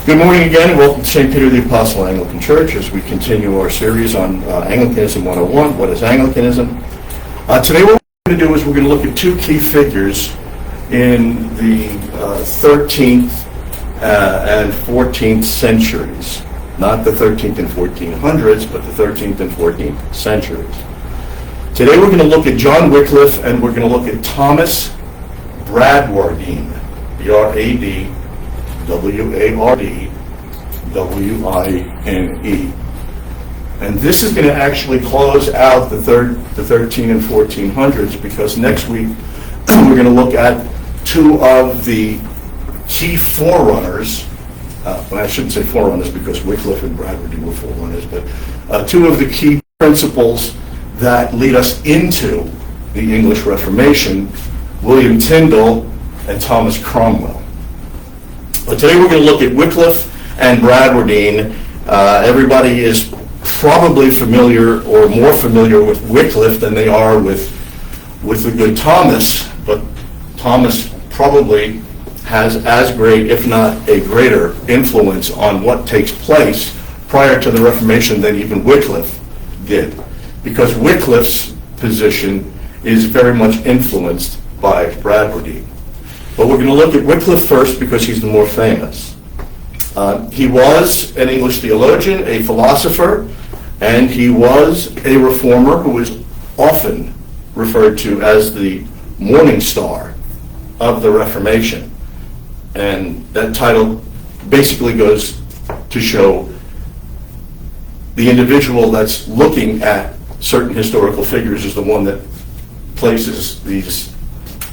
Good morning again, and welcome to St. Peter the Apostle Anglican Church as we continue our series on Anglicanism 101. What is Anglicanism? Today what we're going to do is we're going to look at two key figures in the 13th and 14th centuries. Not the 13th and 1400s, but the 13th and 14th centuries. Today we're going to look at John Wycliffe, and we're going to look at Thomas Bradwardine, B-R-A-D W-A-R-D-W-I-N-E. And this is going to actually close out the 13 and 1400s, because next week we're going to look at two of the key forerunners. I shouldn't say forerunners because Wycliffe and Bradwardine were forerunners, but two of the key principles that lead us into the English Reformation, William Tyndale and Thomas Cromwell. But today we're going to look at Wycliffe and Bradwardine. Everybody is probably familiar or more familiar with Wycliffe than they are with the good Thomas, but Thomas probably has as great, if not a greater, influence on what takes place prior to the Reformation than even Wycliffe did, because Wycliffe's position is very much influenced by Bradwardine. But we're going to look at Wycliffe first because he's the more famous. He was an English theologian, a philosopher, and he was a reformer who is often referred to as the morning star of the Reformation. And that title basically goes to show the individual that's looking at certain historical figures is the one that places these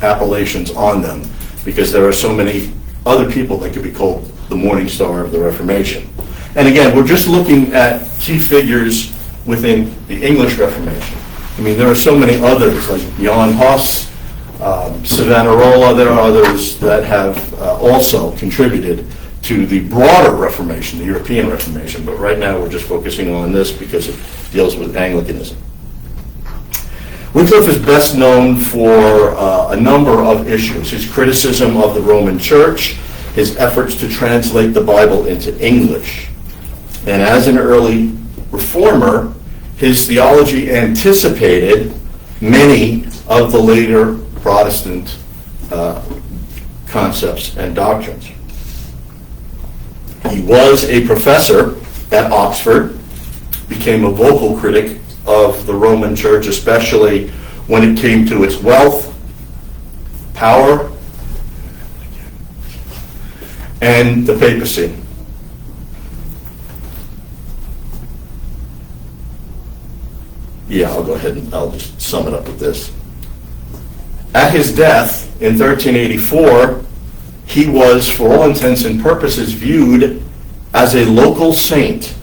appellations on them, because there are so many other people that could be called the morning star of the Reformation. And again, we're just looking at key figures within the English Reformation. I mean, there are so many others, like Jan Hus, Savonarola. There are others that have also contributed to the broader Reformation, the European Reformation. But right now we're just focusing on this because it deals with Anglicanism. Wycliffe is best known for a number of issues: his criticism of the Roman Church, his efforts to translate the Bible into English. And as an early reformer, his theology anticipated many of the later Protestant concepts and doctrines. He was a professor at Oxford, became a vocal critic of the Roman Church, especially when it came to its wealth, power, and the papacy. Yeah, I'll go ahead and I'll just sum it up with this. At his death in 1384, he was, for all intents and purposes, viewed as a local saint.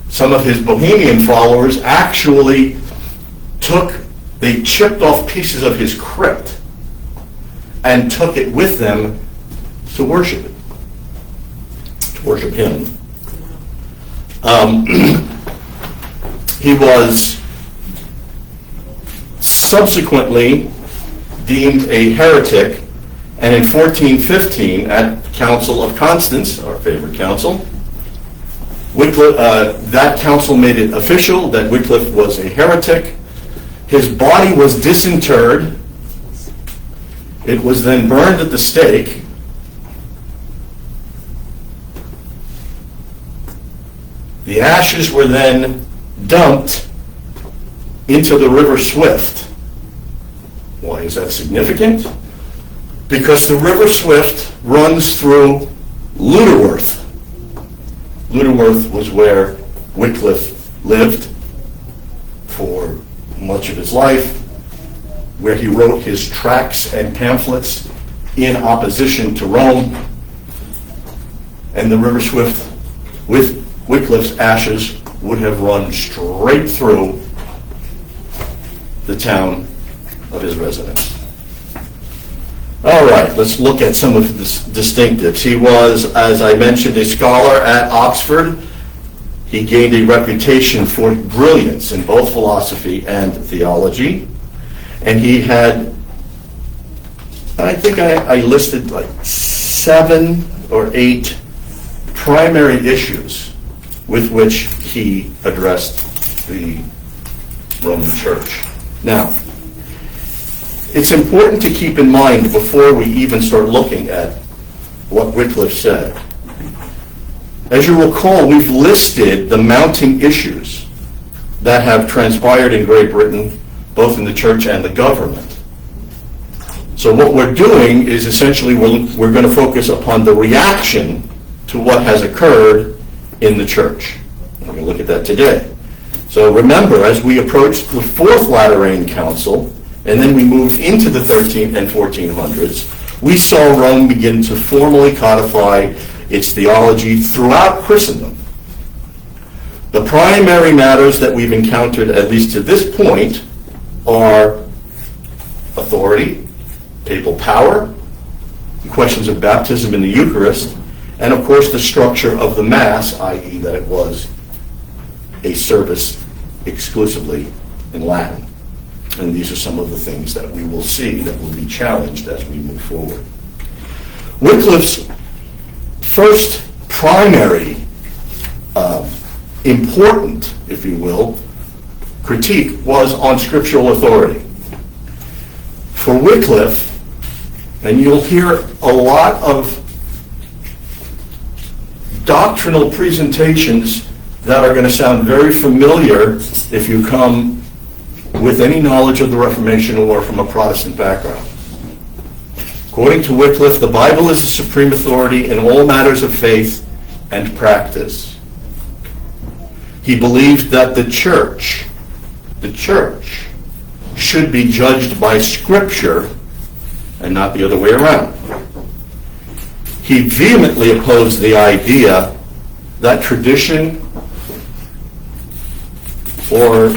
Some of his Bohemian followers actually they chipped off pieces of his crypt and took it with them to worship it, to worship him. He was subsequently deemed a heretic, and in 1415, at the Council of Constance, our favorite council, Wycliffe, that council made it official that Wycliffe was a heretic. His body was disinterred. It was then burned at the stake. The ashes were then dumped into the River Swift. Why is that significant? Because the River Swift runs through Lutterworth. Lutterworth was where Wycliffe lived for much of his life, where he wrote his tracts and pamphlets in opposition to Rome. And the River Swift, with Wycliffe's ashes, would have run straight through the town of his residence. All right, let's look at some of the distinctives. He was, as I mentioned, a scholar at Oxford. He gained a reputation for brilliance in both philosophy and theology. And he had, I think I listed like 7 or 8 primary issues with which he addressed the Roman Church. Now, it's important to keep in mind before we even start looking at what Wycliffe said. As you recall, we've listed the mounting issues that have transpired in Great Britain, both in the church and the government. So what we're doing is essentially we're going to focus upon the reaction to what has occurred in the church. We're going to look at that today. So remember, as we approach the Fourth Lateran Council, and then we moved into the 13th and 1400s, we saw Rome begin to formally codify its theology throughout Christendom. The primary matters that we've encountered, at least to this point, are authority, papal power, the questions of baptism in the Eucharist, and of course the structure of the Mass, i.e. that it was a service exclusively in Latin. And these are some of the things that we will see that will be challenged as we move forward. Wycliffe's first primary, important, if you will, critique was on scriptural authority. For Wycliffe, and you'll hear a lot of doctrinal presentations that are going to sound very familiar if you come with any knowledge of the Reformation or from a Protestant background. According to Wycliffe, the Bible is the supreme authority in all matters of faith and practice. He believed that the church should be judged by Scripture and not the other way around. He vehemently opposed the idea that tradition or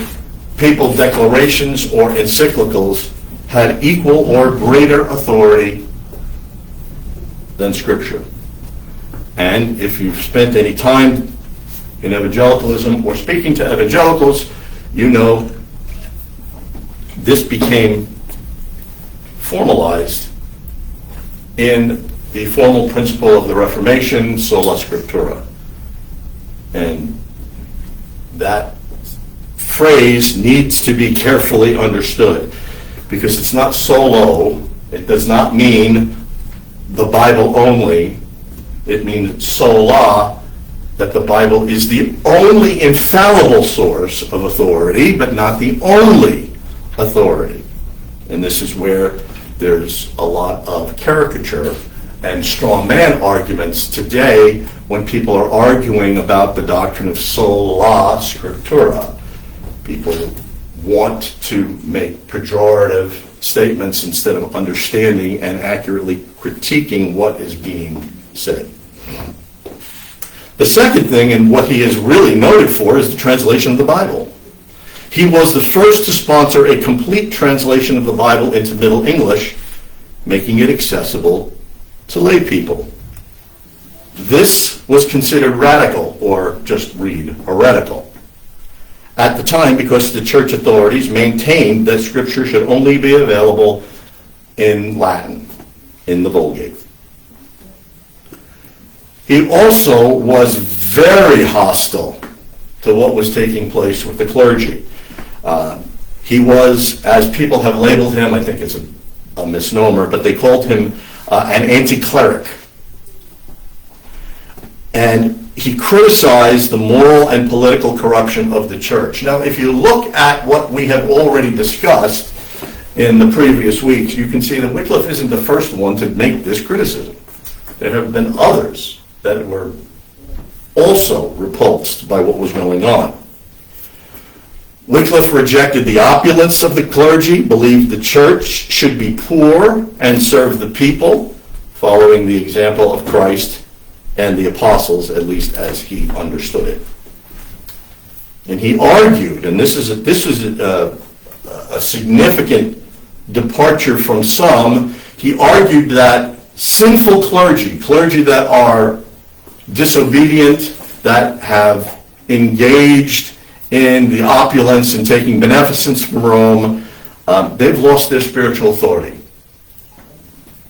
papal declarations or encyclicals had equal or greater authority than Scripture. And if you've spent any time in evangelicalism or speaking to evangelicals, you know this became formalized in the formal principle of the Reformation, sola scriptura. And that phrase needs to be carefully understood because it's not solo. It does not mean the Bible only. It means sola, that the Bible is the only infallible source of authority, but not the only authority. And this is where there's a lot of caricature and straw man arguments today when people are arguing about the doctrine of sola scriptura. People want to make pejorative statements instead of understanding and accurately critiquing what is being said. The second thing, and what he is really noted for, is the translation of the Bible. He was the first to sponsor a complete translation of the Bible into Middle English, making it accessible to lay people. This was considered radical, or just read heretical, at the time because the church authorities maintained that Scripture should only be available in Latin, in the Vulgate. He also was very hostile to what was taking place with the clergy. He was, as people have labeled him, I think it's a misnomer, but they called him an anti-cleric. And he criticized the moral and political corruption of the church. Now, if you look at what we have already discussed in the previous weeks, you can see that Wycliffe isn't the first one to make this criticism. There have been others that were also repulsed by what was going on. Wycliffe rejected the opulence of the clergy, believed the church should be poor and serve the people, following the example of Christ and the apostles, at least as he understood it. And he argued, and this is a significant departure from some, he argued that sinful clergy that are disobedient, that have engaged in the opulence and taking beneficence from Rome, they've lost their spiritual authority.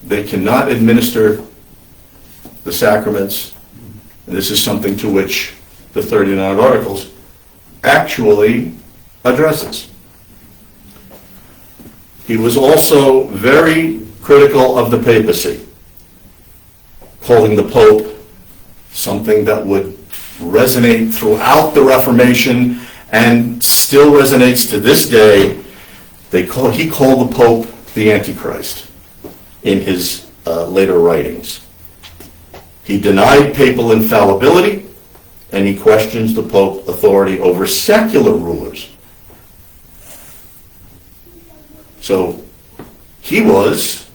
They cannot administer the sacraments. And this is something to which the 39 Articles actually addresses. He was also very critical of the papacy, calling the Pope something that would resonate throughout the Reformation and still resonates to this day. He called the Pope the Antichrist in his later writings. He denied papal infallibility, and he questions the Pope's authority over secular rulers. So he was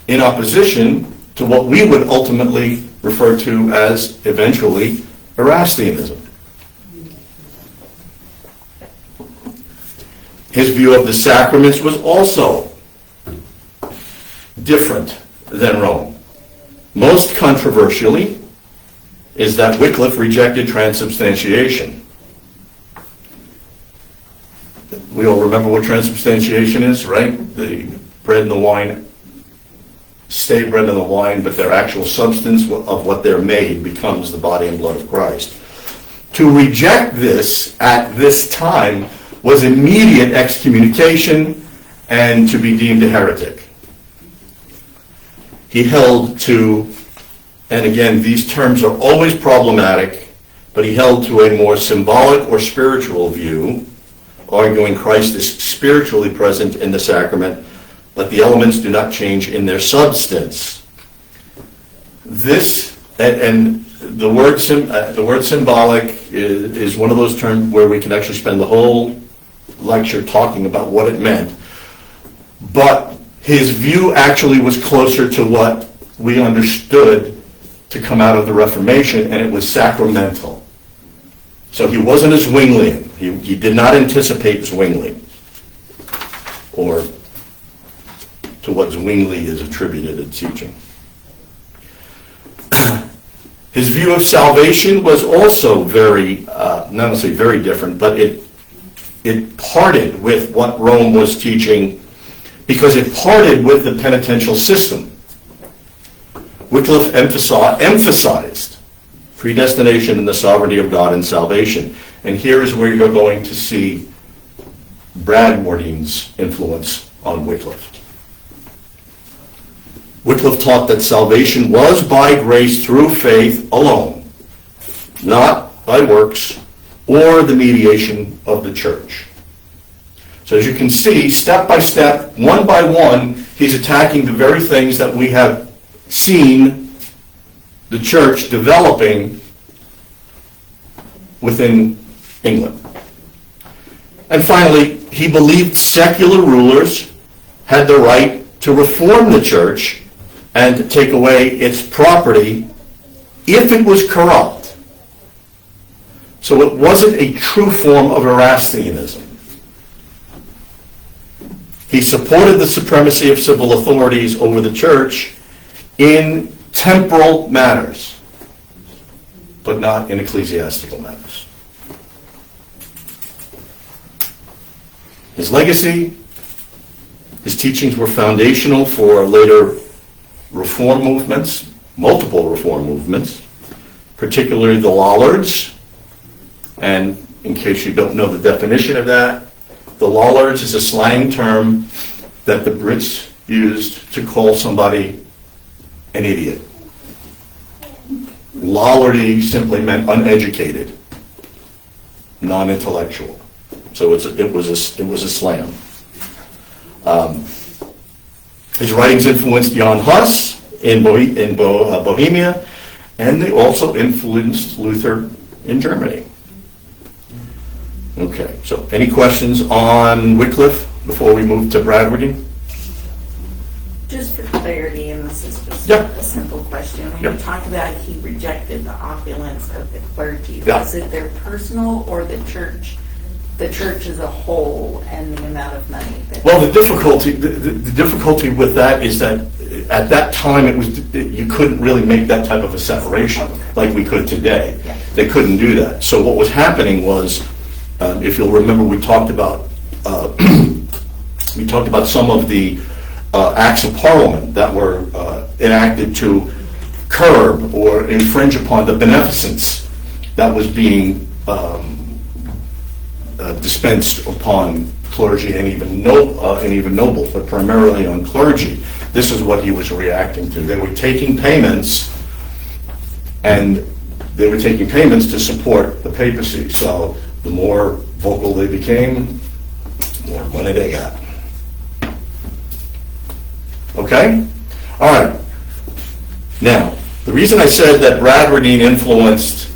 in opposition to what we would ultimately refer to as eventually Erastianism. His view of the sacraments was also different than Rome. Most controversially is that Wycliffe rejected transubstantiation. We all remember what transubstantiation is, right? The bread and the wine stay bread and the wine, but their actual substance of what they're made becomes the body and blood of Christ. To reject this at this time was immediate excommunication and to be deemed a heretic. He held to, and again, these terms are always problematic, but he held to a more symbolic or spiritual view, arguing Christ is spiritually present in the sacrament, but the elements do not change in their substance. This, and the word symbolic is one of those terms where we can actually spend the whole lecture talking about what it meant. But his view actually was closer to what we understood to come out of the Reformation, and it was sacramental. So he wasn't a Zwinglian. He did not anticipate Zwingli, or to what Zwingli is attributed in teaching. His view of salvation was also very, not necessarily very different, but it parted with what Rome was teaching because it parted with the penitential system. Wycliffe emphasized predestination and the sovereignty of God in salvation. And here is where you're going to see Bradwardine's influence on Wycliffe. Wycliffe taught that salvation was by grace through faith alone, not by works or the mediation of the church. So as you can see, step by step, one by one, he's attacking the very things that we have seen the church developing within England. And finally, he believed secular rulers had the right to reform the church and to take away its property if it was corrupt. So it wasn't a true form of Erastianism. He supported the supremacy of civil authorities over the church in temporal matters, but not in ecclesiastical matters. His legacy, his teachings were foundational for later reform movements, multiple reform movements, particularly the Lollards. And in case you don't know the definition of that, the Lollards is a slang term that the Brits used to call somebody an idiot. Lollardy simply meant uneducated, non-intellectual. So it was a slam. His writings influenced Jan Hus in Bohemia, and they also influenced Luther in Germany. Okay, so any questions on Wycliffe before we move to Bradwardine? Just for clarity, and this is just Yeah. a simple question. When Yeah. you talk about he rejected the opulence of the clergy, Yeah. was it their personal or the church as a whole, and the amount of money that? Well, the difficulty with that is that at that time you couldn't really make that type of a separation like we could today. Yeah. They couldn't do that. So what was happening was, if you'll remember, we talked about some of the acts of parliament that were enacted to curb or infringe upon the beneficence that was being dispensed upon clergy and even nobles, but primarily on clergy. This is what he was reacting to. They were taking payments, and they were taking payments to support the papacy. So the more vocal they became, the more money they got. Okay? All right. Now, the reason I said that Bradwardine influenced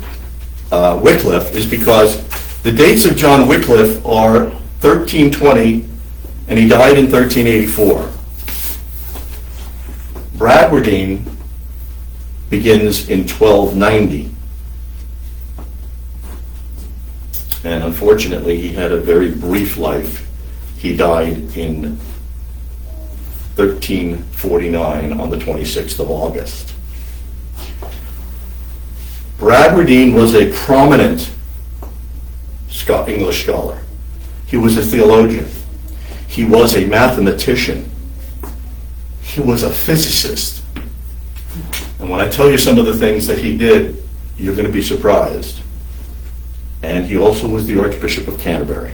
Wycliffe is because the dates of John Wycliffe are 1320, and he died in 1384. Bradwardine begins in 1290. And unfortunately, he had a very brief life. He died in 1349 on the 26th of August. Bradwardine was a prominent English scholar. He was a theologian. He was a mathematician. He was a physicist. And when I tell you some of the things that he did, you're going to be surprised. And he also was the Archbishop of Canterbury.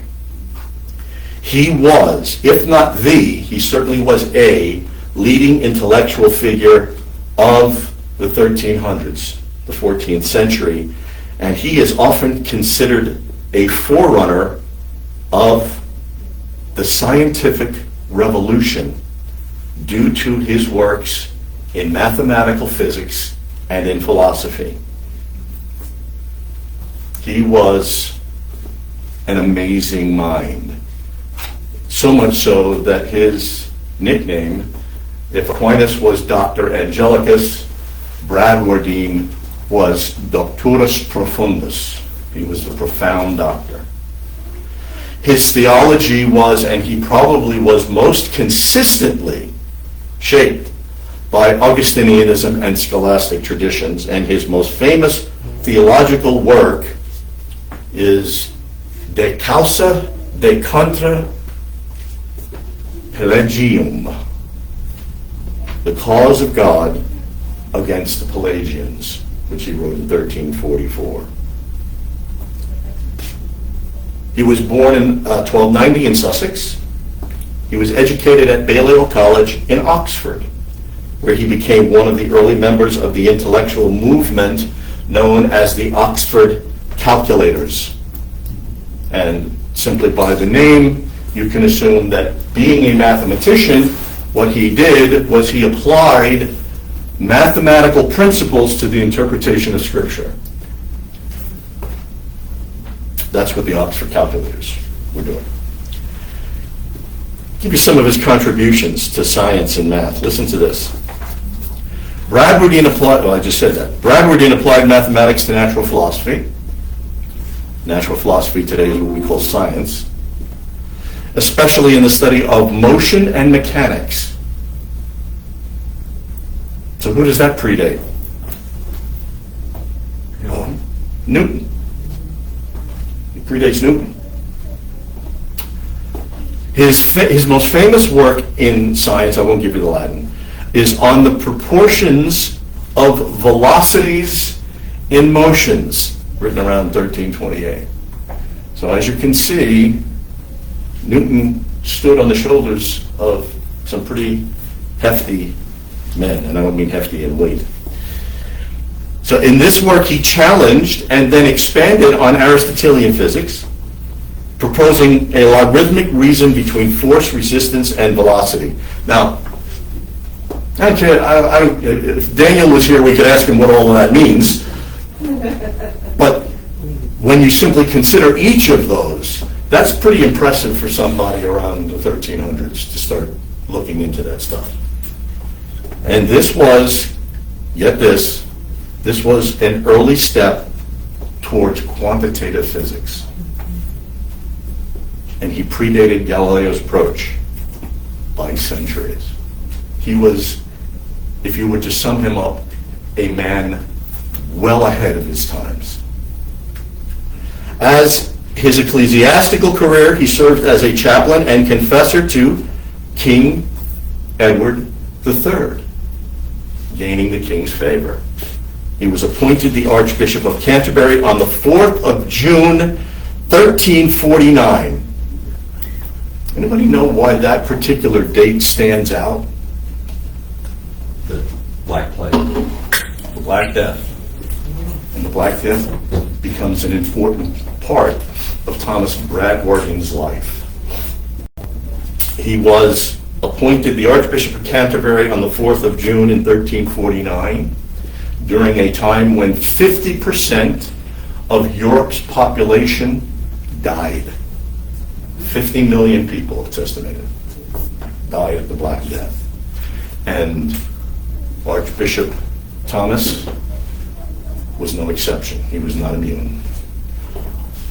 He was, if not the, he certainly was a leading intellectual figure of the 1300s, the 14th century, and he is often considered a forerunner of the scientific revolution due to his works in mathematical physics and in philosophy. He was an amazing mind. So much so that his nickname, if Aquinas was Dr. Angelicus, Bradwardine was Doctorus Profundus. He was the profound doctor. His theology was, and he probably was most consistently shaped by Augustinianism and scholastic traditions, and his most famous theological work is De Causa de Contra Pelagium, The Cause of God Against the Pelagians, which he wrote in 1344. He was born in 1290 in Sussex. He was educated at Balliol College in Oxford, where he became one of the early members of the intellectual movement known as the Oxford Calculators. And simply by the name, you can assume that being a mathematician, what he did was he applied mathematical principles to the interpretation of Scripture. That's what the Oxford Calculators were doing. I'll give you some of his contributions to science and math. Listen to this. Bradwardine applied, well, I just said that. Bradwardine applied mathematics to natural philosophy. Natural philosophy today is what we call science, especially in the study of motion and mechanics. So who does that predate? Newton. He predates Newton. His most famous work in science, I won't give you the Latin, is on the proportions of velocities in motions, written around 1328. So as you can see, Newton stood on the shoulders of some pretty hefty men, and I don't mean hefty in weight. So in this work he challenged and then expanded on Aristotelian physics, proposing a logarithmic reason between force, resistance, and velocity. Now, if Daniel was here, we could ask him what all of that means. But when you simply consider each of those, that's pretty impressive for somebody around the 1300s to start looking into that stuff. And this was, get this was an early step towards quantitative physics. And he predated Galileo's approach by centuries. He was, if you were to sum him up, a man well ahead of his times. As his ecclesiastical career, he served as a chaplain and confessor to King Edward III. gaining the king's favor. He was appointed the Archbishop of Canterbury on the 4th of June, 1349. Anybody know why that particular date stands out? The Black Plague. The Black Death. And the Black Death becomes an important part of Thomas Bradwardine's life. He was appointed the Archbishop of Canterbury on the 4th of June in 1349, during a time when 50% of Europe's population died. 50 million people, it's estimated, died of the Black Death. And Archbishop Thomas was no exception. He was not immune.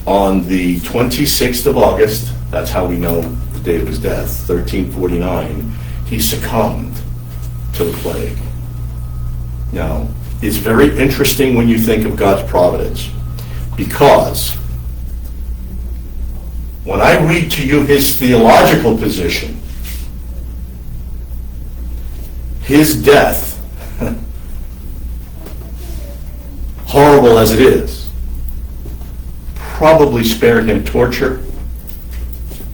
On the 26th of August, that's how we know the date of his death, 1349, he succumbed to the plague. Now, it's very interesting when you think of God's providence, because when I read to you his theological position, his death, horrible as it is, probably spared him torture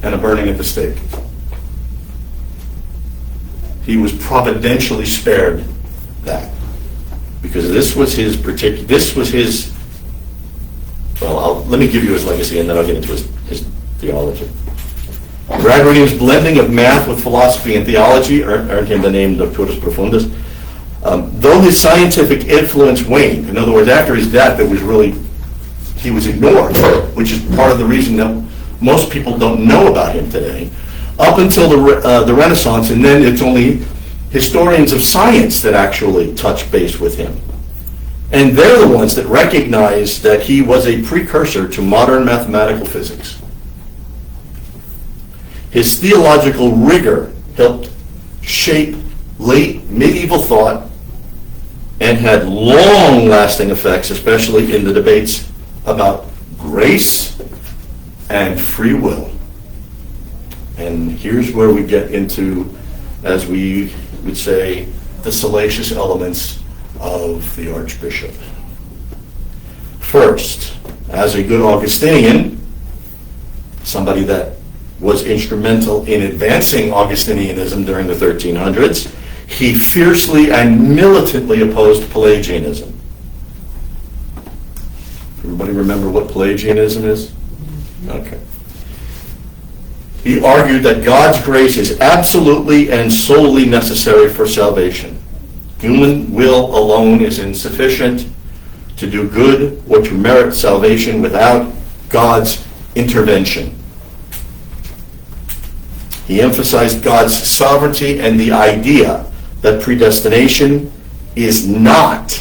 and a burning at the stake. He was providentially spared that, because this was his, let me give you his legacy and then I'll get into his theology. Bradwardine's blending of math with philosophy and theology earned him the name Doctorus Profundus. Though his scientific influence waned, in other words, after his death, he was ignored, which is part of the reason that most people don't know about him today, up until the Renaissance, and then it's only historians of science that actually touch base with him. And they're the ones that recognize that he was a precursor to modern mathematical physics. His theological rigor helped shape late medieval thought and had long-lasting effects, especially in the debates about grace and free will. And here's where we get into, as we would say, the salacious elements of the Archbishop. First, as a good Augustinian, somebody that was instrumental in advancing Augustinianism during the 1300s, he fiercely and militantly opposed Pelagianism. Everybody remember what Pelagianism is? Okay. He argued that God's grace is absolutely and solely necessary for salvation. Human will alone is insufficient to do good or to merit salvation without God's intervention. He emphasized God's sovereignty and the idea that predestination is not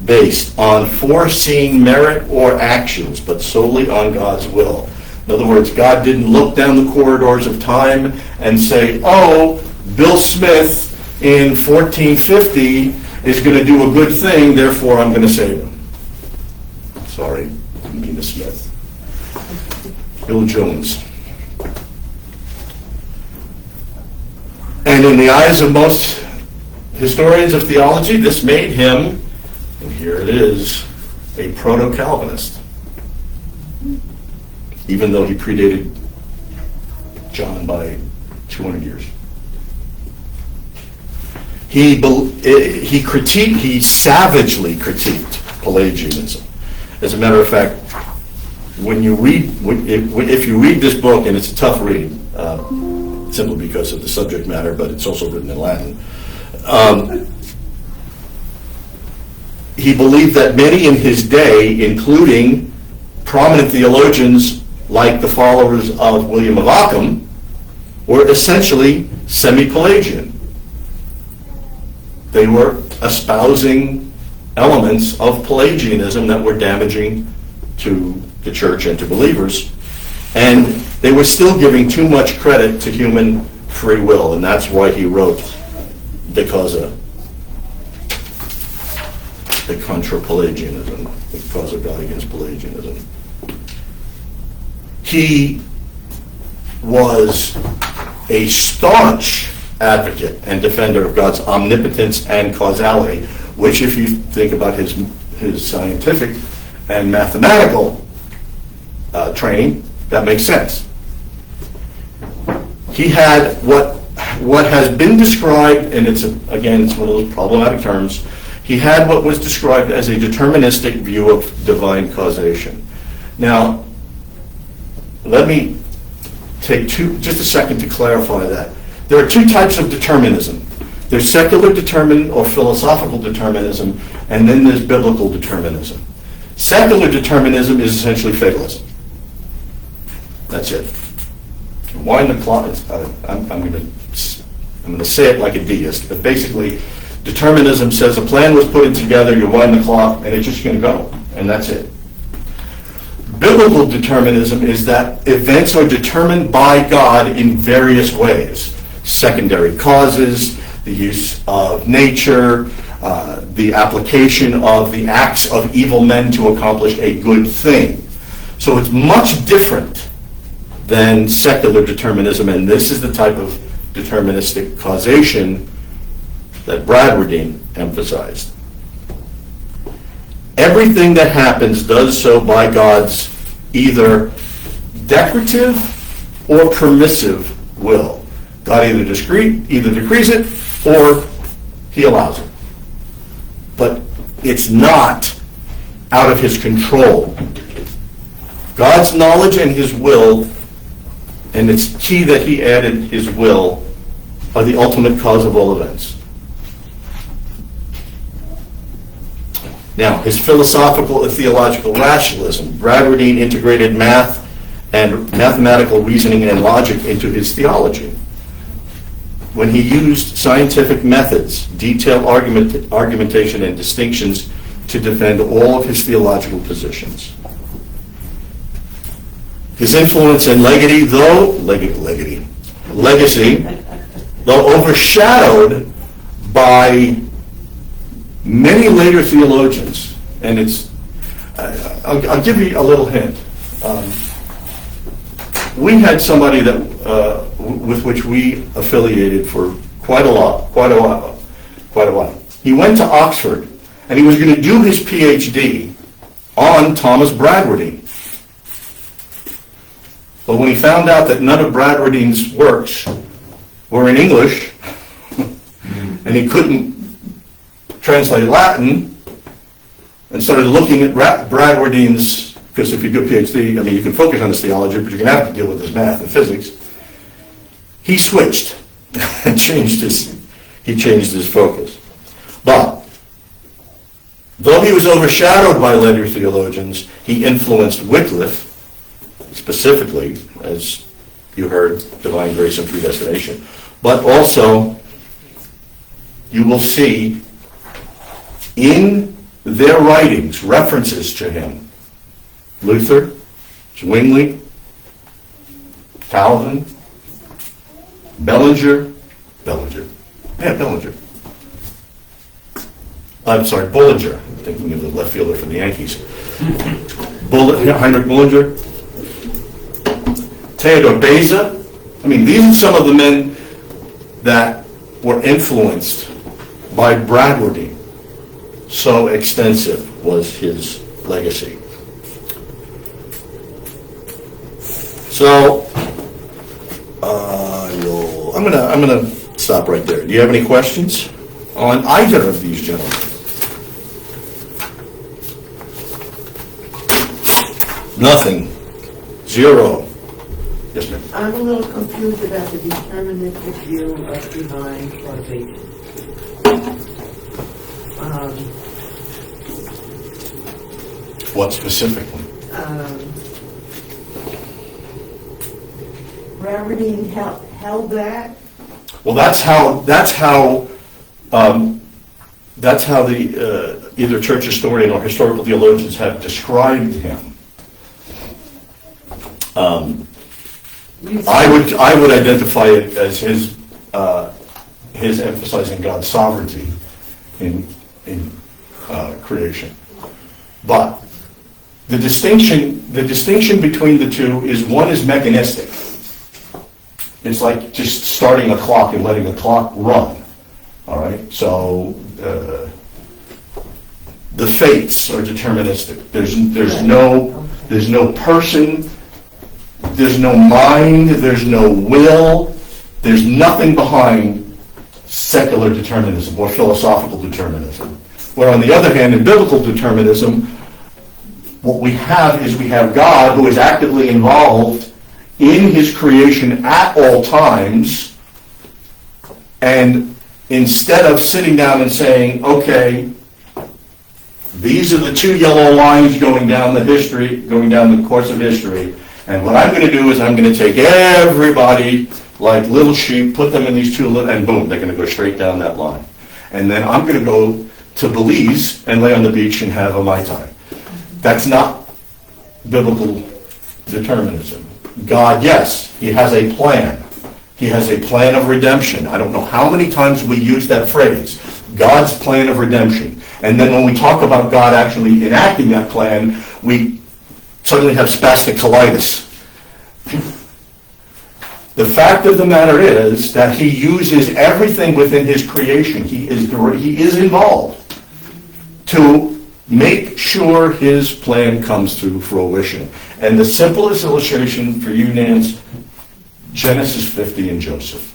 based on foreseeing merit or actions, but solely on God's will. In other words, God didn't look down the corridors of time and say, oh, Bill Smith in 1450 is going to do a good thing, therefore I'm going to save him. Sorry, didn't mean to Smith. Bill Jones. And in the eyes of most historians of theology, this made him, and here it is, a proto-Calvinist, even though he predated John by 200 years. He savagely critiqued Pelagianism. As a matter of fact, if you read this book, and it's a tough read, simply because of the subject matter, but it's also written in Latin. He believed that many in his day, including prominent theologians like the followers of William of Ockham, were essentially semi-Pelagian. They were espousing elements of Pelagianism that were damaging to the church and to believers, and they were still giving too much credit to human free will, and that's why he wrote De Causa, the contra Pelagianism, the cause of God against Pelagianism. He was a staunch advocate and defender of God's omnipotence and causality, which, if you think about his scientific and mathematical training, that makes sense. He had what has been described, and it's one of those problematic terms, he had what was described as a deterministic view of divine causation. Now, let me take just a second to clarify that. There are two types of determinism. There's secular determinism or philosophical determinism, and then there's biblical determinism. Secular determinism is essentially fatalism. That's it. Wind the clock. I'm going to say it like a deist, but basically, determinism says a plan was put together, you wind the clock, and it's just going to go, and that's it. Biblical determinism is that events are determined by God in various ways. Secondary causes, the use of nature, the application of the acts of evil men to accomplish a good thing. So it's much different than secular determinism, and this is the type of deterministic causation that Bradwardine emphasized. Everything that happens does so by God's either decretive or permissive will. God either decrees it or he allows it. But it's not out of his control. God's knowledge and his will, and it's key that he added his will, are the ultimate cause of all events. Now, his philosophical and theological rationalism. Bradwardine integrated math and mathematical reasoning and logic into his theology. When he used scientific methods, detailed argumentation, and distinctions to defend all of his theological positions. His influence and legacy, though overshadowed by many later theologians, and I'll give you a little hint. We had somebody that with which we affiliated for quite a while. He went to Oxford, and he was going to do his PhD on Thomas Bradwardine. But when he found out that none of Bradwardine's works were in English, and he couldn't translate Latin, and started looking at Bradwardine's, because if you do a PhD, I mean, you can focus on his theology, but you're going to have to deal with his math and physics. He switched and changed his focus. But though he was overshadowed by later theologians, he influenced Wycliffe, specifically, as you heard, divine grace and predestination. But also, you will see in their writings references to him. Luther, Zwingli, Calvin, Bullinger. I'm thinking of the left fielder for the Yankees. Heinrich Bullinger, Theodor Beza. I mean, these are some of the men that were influenced by Bradwardine. So extensive was his legacy. So, I'm gonna stop right there. Do you have any questions on either of these gentlemen? Nothing. Zero. Yes, ma'am. I'm a little confused about the deterministic view of divine causation. What specifically? Bradwardine held that. Well, that's how the either church historian or historical theologians have described him. I would identify it as his emphasizing God's sovereignty in creation. But the distinction between the two is one is mechanistic. It's like just starting a clock and letting a clock run. All right? So the fates are deterministic. There's no person, there's no mind, there's no will, there's nothing behind secular determinism or philosophical determinism. Where on the other hand, in biblical determinism, what we have is we have God who is actively involved in his creation at all times, and instead of sitting down and saying, okay, these are the 2 yellow lines going down the course of history, and what I'm going to do is I'm going to take everybody like little sheep, put them in these 2 little, and boom, they're going to go straight down that line. And then I'm going to go to Belize and lay on the beach and have a Mai Tai. That's not biblical determinism. God, yes, he has a plan. He has a plan of redemption. I don't know how many times we use that phrase, God's plan of redemption. And then when we talk about God actually enacting that plan, we suddenly have spastic colitis. The fact of the matter is that he uses everything within his creation. He is involved to make sure his plan comes to fruition. And the simplest illustration for you, Nance, Genesis 50 and Joseph.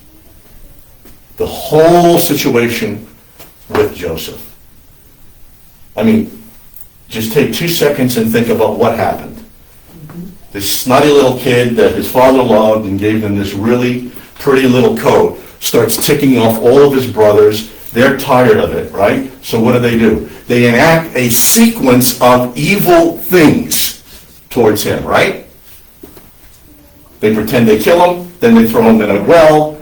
The whole situation with Joseph. I mean, just take 2 seconds and think about what happened. This snotty little kid that his father loved and gave him this really pretty little coat starts ticking off all of his brothers. They're tired of it, right? So what do? They enact a sequence of evil things towards him, right? They pretend they kill him, then they throw him in a well,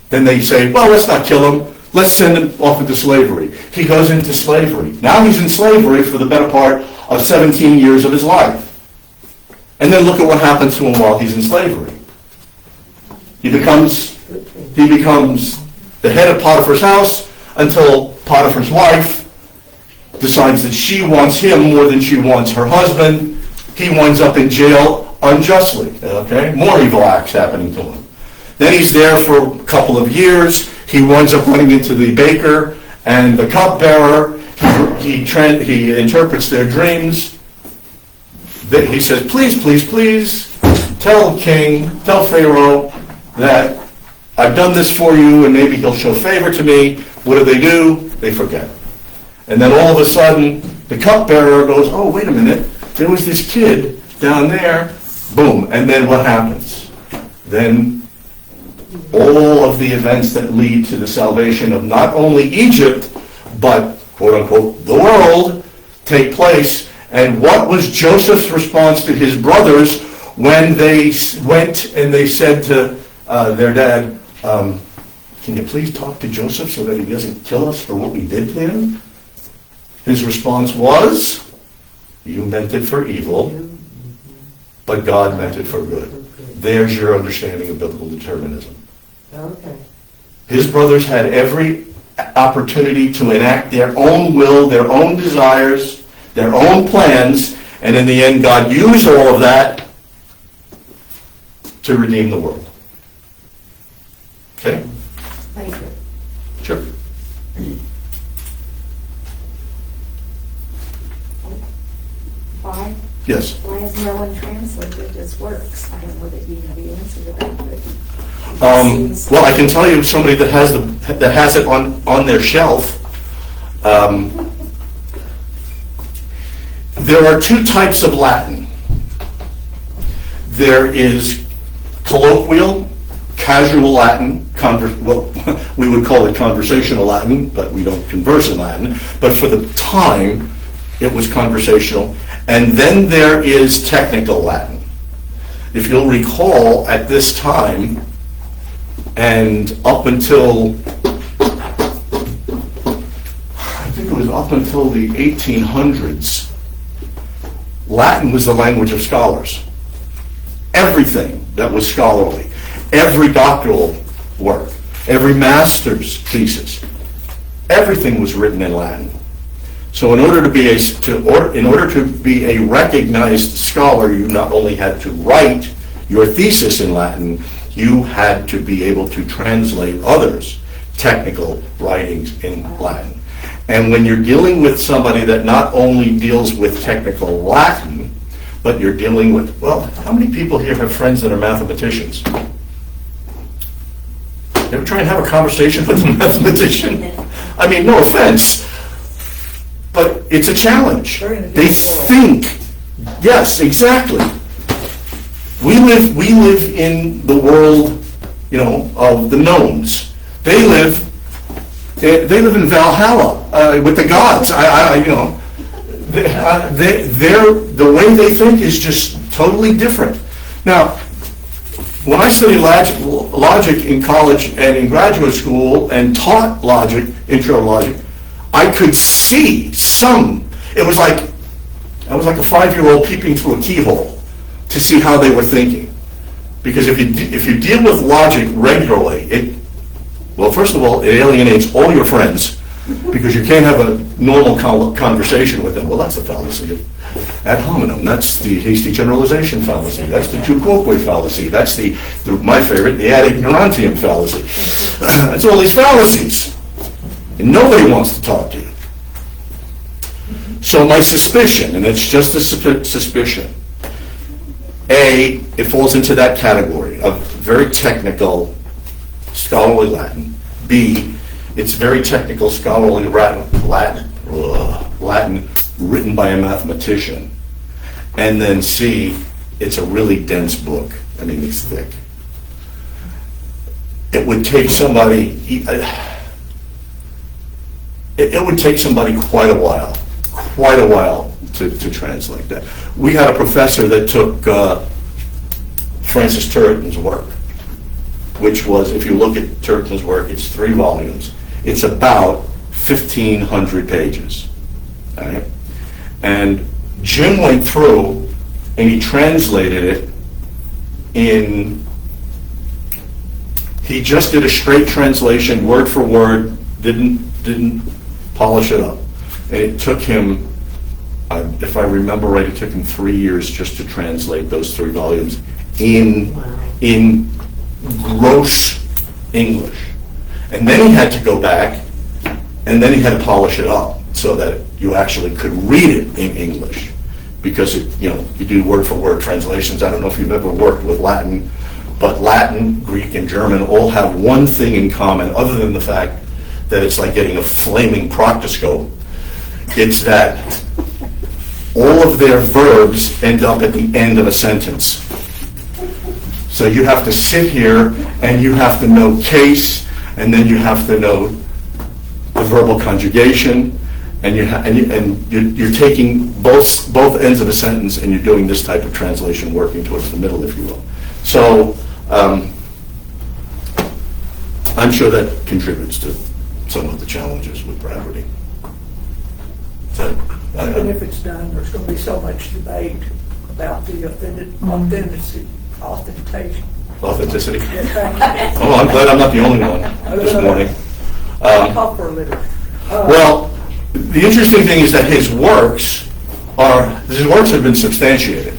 then they say, well, let's not kill him, let's send him off into slavery. He goes into slavery. Now he's in slavery for the better part of 17 years of his life. And then look at what happens to him while he's in slavery. He becomes the head of Potiphar's house until Potiphar's wife decides that she wants him more than she wants her husband. He winds up in jail unjustly. Okay? More evil acts happening to him. Then he's there for a couple of years. He winds up running into the baker and the cupbearer. He interprets their dreams. He says, please, please, please, tell Pharaoh that I've done this for you and maybe he'll show favor to me. What do? They forget. And then all of a sudden, the cupbearer goes, oh, wait a minute, there was this kid down there, boom, and then what happens? Then all of the events that lead to the salvation of not only Egypt, but, quote unquote, the world, take place. And what was Joseph's response to his brothers when they went and they said to their dad, can you please talk to Joseph so that he doesn't kill us for what we did to him? His response was, you meant it for evil, but God meant it for good. There's your understanding of biblical determinism. Okay. His brothers had every opportunity to enact their own will, their own desires, their own plans, and in the end, God used all of that to redeem the world. Okay? Thank you. Sure. Why? Yes. Why has no one translated his works? I don't know that you have the answer to that, but Well, I can tell you somebody that has it on their shelf. There are 2 types of Latin. There is colloquial, casual Latin, we would call it conversational Latin, but we don't converse in Latin. But for the time, it was conversational. And then there is technical Latin. If you'll recall, at this time, and up until, I think it was up until the 1800s, Latin was the language of scholars. Everything that was scholarly, every doctoral work, every master's thesis, everything was written in Latin. So in order to be a recognized scholar, you not only had to write your thesis in Latin, you had to be able to translate others' technical writings in Latin. And when you're dealing with somebody that not only deals with technical Latin, but you're dealing with, well, how many people here have friends that are mathematicians? You ever try and have a conversation with a mathematician? I mean, no offense, but it's a challenge. They think, yes, exactly. We live in the world, of the gnomes. They live in Valhalla with the gods. The way they think is just totally different. Now, when I studied logic in college and in graduate school and taught logic, intro logic, I could see some. It was like I was like a 5-year-old peeping through a keyhole to see how they were thinking. Because if you deal with logic regularly, first of all, it alienates all your friends because you can't have a normal conversation with them. Well, that's the fallacy of ad hominem. That's the hasty generalization fallacy. That's the tu quoque fallacy. That's my favorite, the ad ignorantium fallacy. That's all these fallacies. And nobody wants to talk to you. So my suspicion, and it's just a suspicion, A, it falls into that category of very technical scholarly Latin. B, it's very technical scholarly Latin written by a mathematician. And then C, it's a really dense book. I mean, it's thick. It would take somebody, it would take somebody quite a while to translate that. We had a professor that took Francis Turretin's work, which was, if you look at Turretin's work, it's 3 volumes. It's about 1,500 pages. Right? And Jim went through and he translated it he just did a straight translation, word for word, didn't polish it up. And it took him, if I remember right, it took him 3 years just to translate those 3 volumes in gross English. And then he had to go back, and then he had to polish it up so that you actually could read it in English. Because you do word for word translations. I don't know if you've ever worked with Latin, but Latin, Greek, and German all have one thing in common, other than the fact that it's like getting a flaming proctoscope. It's that all of their verbs end up at the end of a sentence. So you have to sit here and you have to know case, and then you have to know the verbal conjugation, and you're taking both ends of a sentence and you're doing this type of translation, working towards the middle, if you will. So I'm sure that contributes to some of the challenges with Bradwardine. Even if it's done, there's going to be so much debate about the authentication. Authenticity. Yes, Oh, I'm glad I'm not the only one this morning. Talk for a little. Well, the interesting thing is that his works have been substantiated.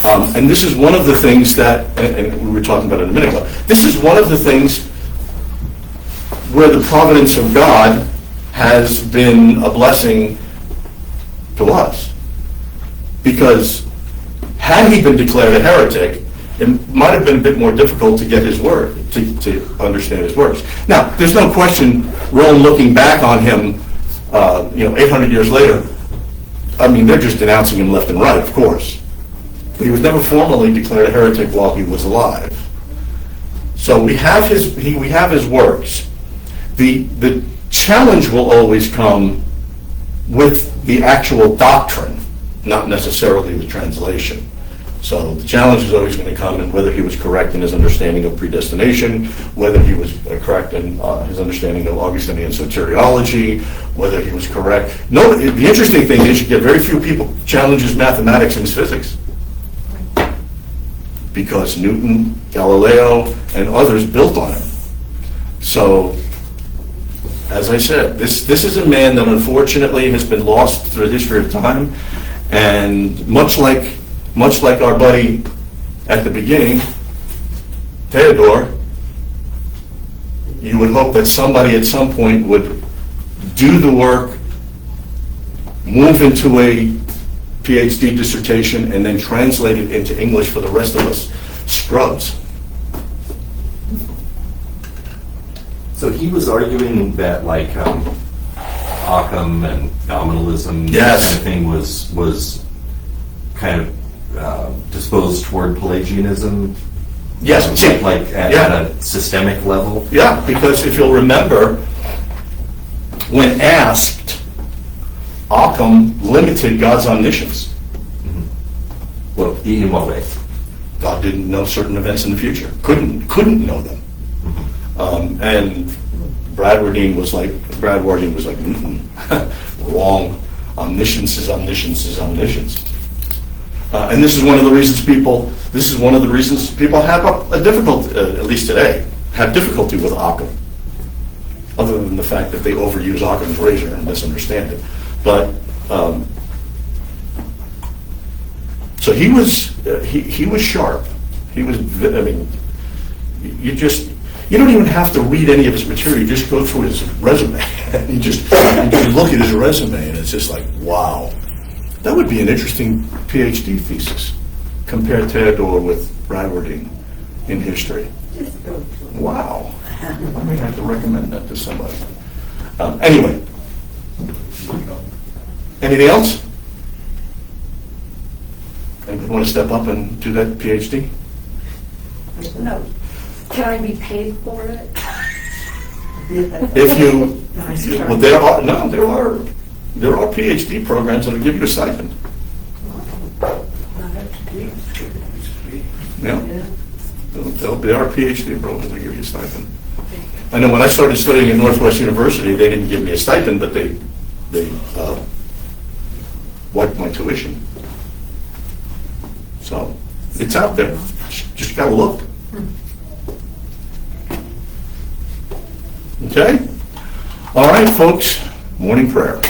And this is one of the things that, and we were talking about it a minute ago, this is one of the things where the providence of God has been a blessing to us. Because had he been declared a heretic, it might have been a bit more difficult to get his word, to understand his works. Now, there's no question, Rome looking back on him, 800 years later, I mean, they're just denouncing him left and right, of course. But he was never formally declared a heretic while he was alive. So we have his works. The challenge will always come with the actual doctrine, not necessarily the translation. So the challenge is always going to come in whether he was correct in his understanding of predestination, whether he was correct in his understanding of Augustinian soteriology, whether he was correct. No, the interesting thing is you get very few people challenge his mathematics and his physics. Because Newton, Galileo, and others built on him. So, as I said, this is a man that unfortunately has been lost through the history of time, and much like our buddy at the beginning, Theodore, you would hope that somebody at some point would do the work, move into a PhD dissertation, and then translate it into English for the rest of us scrubs. So he was arguing that like Occam and nominalism, Yes. kind of thing was kind of disposed toward Pelagianism. Yes, see, like at a systemic level. Yeah, because if you'll remember, when asked, Occam limited God's omniscience. Well, in what way? God didn't know certain events in the future. Couldn't know them. And Bradwardine was like, wrong. Omniscience is omniscience is omniscience. And this is one of the reasons people have a difficult, at least today, have difficulty with Occam. Other than the fact that they overuse Occam's razor and misunderstand it. But so he was sharp. He was. I mean, you don't even have to read any of his material. You just go through his resume and you just look at his resume, and it's just like, wow. That would be an interesting PhD thesis. Compare Theodore with Bradwardine in history. Just go to it. Wow. I may have to recommend that to somebody. Anyway. Anything else? Anybody want to step up and do that PhD? No. Can I be paid for it? If you, well, there are PhD programs that'll give you a stipend. Yeah. There are PhD programs that give you a stipend. I know when I started studying at Northwest University, they didn't give me a stipend, but they wiped my tuition. So it's out there. Just gotta look. Okay? All right, folks. Morning prayer.